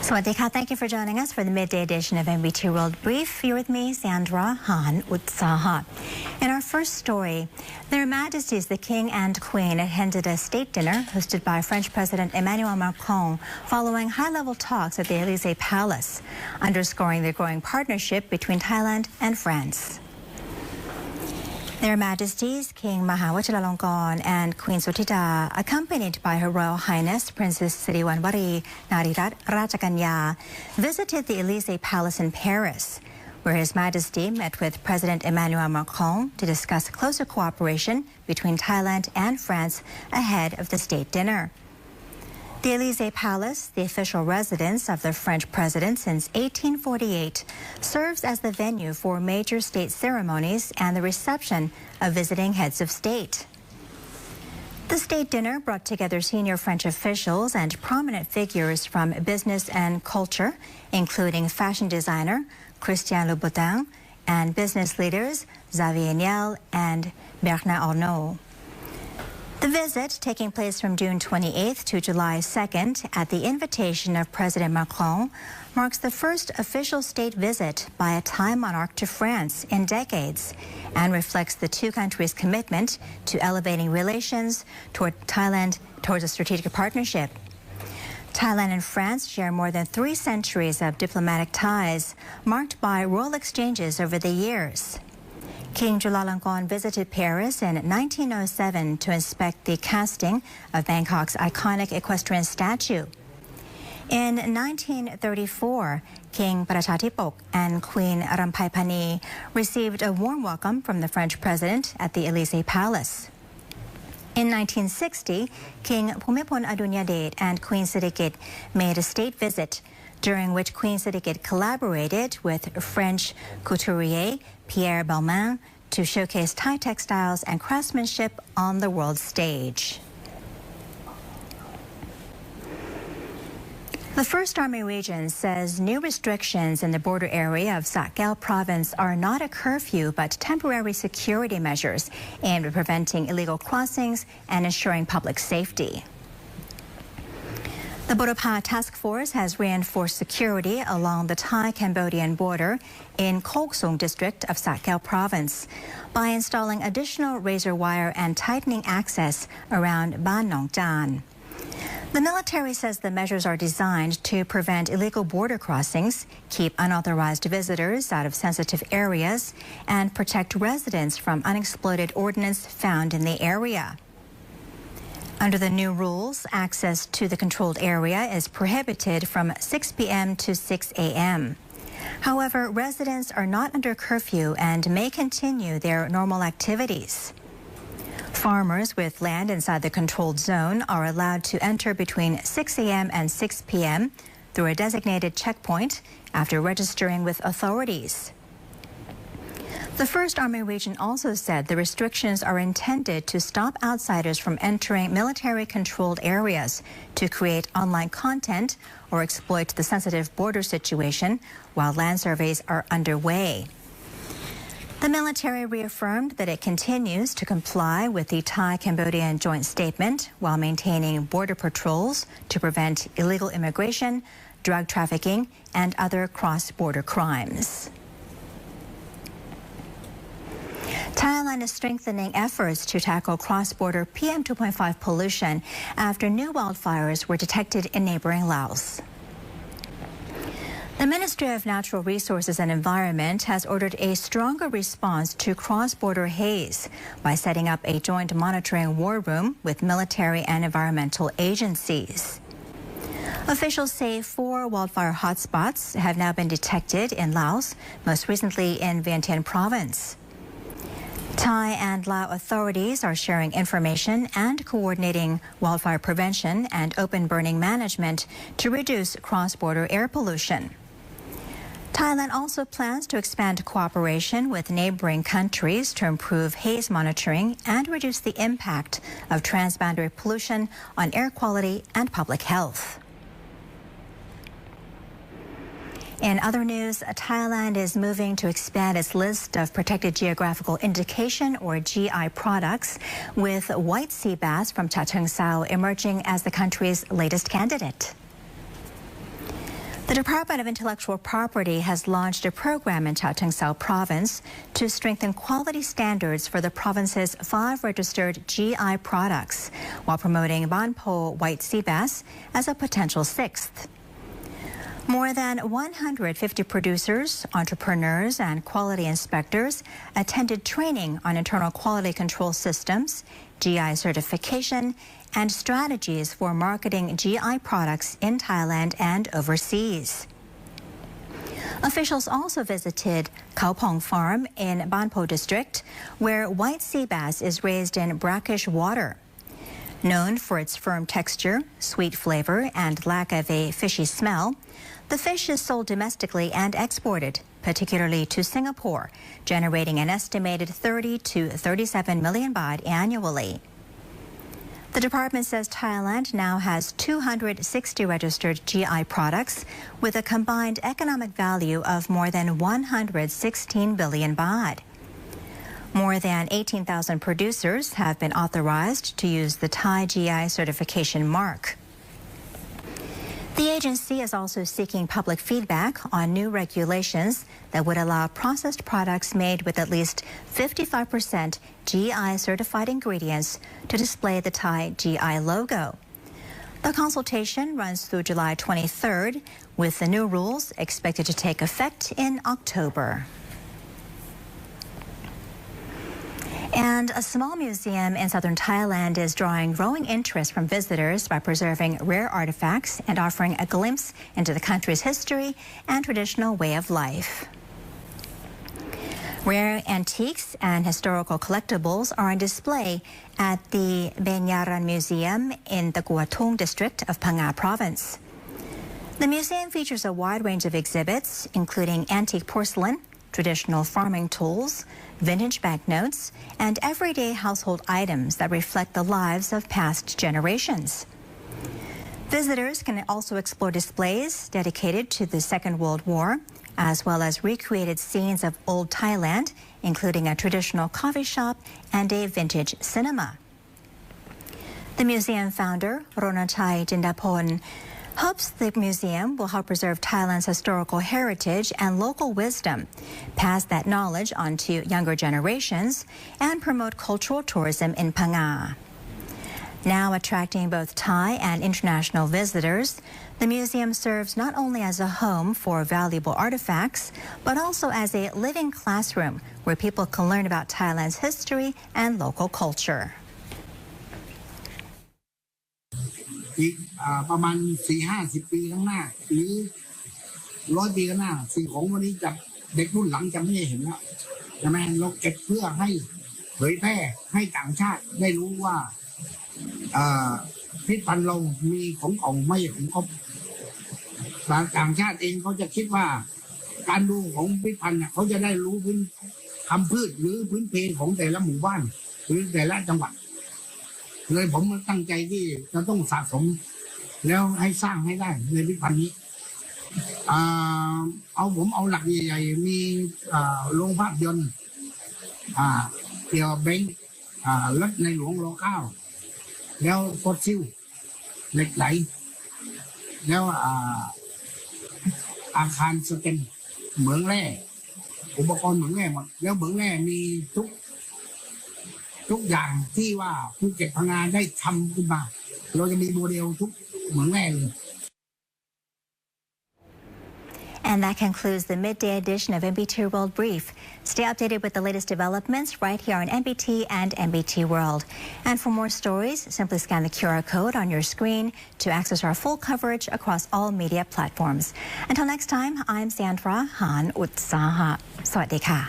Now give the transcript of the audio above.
Swadika, thank you for joining us for the midday edition of NBT World Brief. You're with me, Sandra Han Utsaha. In our first story, Their Majesties the King and Queen attended a state dinner hosted by French President Emmanuel Macron following high-level talks at the Élysée Palace, underscoring the growing partnership between Thailand and France. Their Majesties King Mahawachiralongkorn and Queen Suthida, accompanied by Her Royal Highness Princess Siriwanwari Narirat Rajakanya, visited the Élysée Palace in Paris, where His Majesty met with President Emmanuel Macron to discuss closer cooperation between Thailand and France ahead of the state dinner. The Élysée Palace, the official residence of the French president since 1848, serves as the venue for major state ceremonies and the reception of visiting heads of state. The state dinner brought together senior French officials and prominent figures from business and culture, including fashion designer Christian Louboutin and business leaders Xavier Niel and Bernard Arnault. The visit, taking place from June 28th to July 2nd at the invitation of President Macron, marks the first official state visit by a Thai monarch to France in decades and reflects the two countries' commitment to elevating relations towards a strategic partnership. Thailand and France share more than 3 centuries of diplomatic ties, marked by royal exchanges over the years. King Chulalongkorn visited Paris in 1907 to inspect the casting of Bangkok's iconic equestrian statue. In 1934, King Prachadipok and Queen Ramphaipani received a warm welcome from the French president at the Élysée Palace. In 1960, King Bhumibol Adulyadej and Queen Sirikit made a state visit, during which Queen Sirikit collaborated with French couturier Pierre Balmain to showcase Thai textiles and craftsmanship on the world stage. The 1st Army Region says new restrictions in the border area of Sakhael province are not a curfew but temporary security measures aimed at preventing illegal crossings and ensuring public safety. The Bodapha Task Force has reinforced security along the Thai-Cambodian border in Koksung district of Sakhael province by installing additional razor wire and tightening access around Ban Nong Chan. The military says the measures are designed to prevent illegal border crossings, keep unauthorized visitors out of sensitive areas, and protect residents from unexploded ordnance found in the area. Under the new rules, access to the controlled area is prohibited from 6 p.m. to 6 a.m. However, residents are not under curfew and may continue their normal activities. Farmers with land inside the controlled zone are allowed to enter between 6 a.m. and 6 p.m. through a designated checkpoint after registering with authorities. The 1st Army Region also said the restrictions are intended to stop outsiders from entering military-controlled areas to create online content or exploit the sensitive border situation while land surveys are underway. The military reaffirmed that it continues to comply with the Thai-Cambodian joint statement while maintaining border patrols to prevent illegal immigration, drug trafficking, and other cross-border crimes. Thailand is strengthening efforts to tackle cross-border PM2.5 pollution after new wildfires were detected in neighboring Laos. The Ministry of Natural Resources and Environment has ordered a stronger response to cross-border haze by setting up a joint monitoring war room with military and environmental agencies. Officials say 4 wildfire hotspots have now been detected in Laos, most recently in Vientiane province. Thai and Lao authorities are sharing information and coordinating wildfire prevention and open burning management to reduce cross-border air pollution. Thailand also plans to expand cooperation with neighboring countries to improve haze monitoring and reduce the impact of transboundary pollution on air quality and public health. In other news, Thailand is moving to expand its list of protected geographical indication or GI products, with white sea bass from Chachoengsao emerging as the country's latest candidate. The Department of Intellectual Property has launched a program in Chaotengsao Province to strengthen quality standards for the province's 5 registered GI products, while promoting Banpo white sea bass as a potential 6th. More than 150 producers, entrepreneurs, and quality inspectors attended training on internal quality control systems, GI certification, and strategies for marketing GI products in Thailand and overseas. Officials also visited Khao Pong Farm in Banpo District, where white sea bass is raised in brackish water. Known for its firm texture, sweet flavor, and lack of a fishy smell, the fish is sold domestically and exported, particularly to Singapore, generating an estimated 30 to 37 million baht annually. The department says Thailand now has 260 registered GI products with a combined economic value of more than 116 billion baht. More than 18,000 producers have been authorized to use the Thai GI certification mark. The agency is also seeking public feedback on new regulations that would allow processed products made with at least 55% GI certified ingredients to display the Thai GI logo. The consultation runs through July 23rd, with the new rules expected to take effect in October. And a small museum in southern Thailand is drawing growing interest from visitors by preserving rare artifacts and offering a glimpse into the country's history and traditional way of life. Rare antiques and historical collectibles are on display at the Benyaran Museum in the Guatung district of Phang Nga province. The museum features a wide range of exhibits, including antique porcelain, traditional farming tools, vintage banknotes, and everyday household items that reflect the lives of past generations. Visitors can also explore displays dedicated to the Second World War, as well as recreated scenes of old Thailand, including a traditional coffee shop and a vintage cinema. The museum founder, Ronachai Jindapon, hopes the museum will help preserve Thailand's historical heritage and local wisdom, pass that knowledge on to younger generations, and promote cultural tourism in Phang Nga. Now attracting both Thai and international visitors, the museum serves not only as a home for valuable artifacts, but also as a living classroom where people can learn about Thailand's history and local culture. อีกประมาณ 4-50 ปีข้างหน้าหรือ100 ปีข้างหน้าสิ่งของวันนี้จะเด็กรุ่นหลังจะไม่เห็นแล้วใช่ไหมเราเก็บเพื่อให้เผยแพร่ให้ต่างชาติได้รู้ว่าพิพิธภัณฑ์เรามีของเก่าไม่ใช่ของครบต่างชาติเองเขาจะคิดว่าการดูของพิพิธภัณฑ์เขาจะได้รู้พื้นคำพืชหรือพื้นเพของแต่ละหมู่บ้านหรือแต่ละจังหวัดเลยผมตั้งใจที่จะต้องสะสมแล้วให้สร้างให้ได้ในพิพิธภัณฑ์นี้ผมเอาหลักใหญ่ๆมีโรงภาพยนตร์เกี่ยวกับแบงค์รถในหลวงร.9แล้วฟอสซิลเหล็กไหลแล้วอาคารสแกนเหมืองแร่อุปกรณ์เหมืองแร่หมดแล้วเหมืองแร่มีทุกอย่างที่ว่าภูเก็ตพังงาได้ทำขึ้นมาเราจะมีโมเดลทุกเหมืองแร่เลย And that concludes the midday edition of NBT World Brief. Stay updated with the latest developments right here on NBT and NBT World. And for more stories, simply scan the QR code on your screen to access our full coverage across all media platforms. Until next time, I'm Sandra Han Utsaha. Sawadee ka.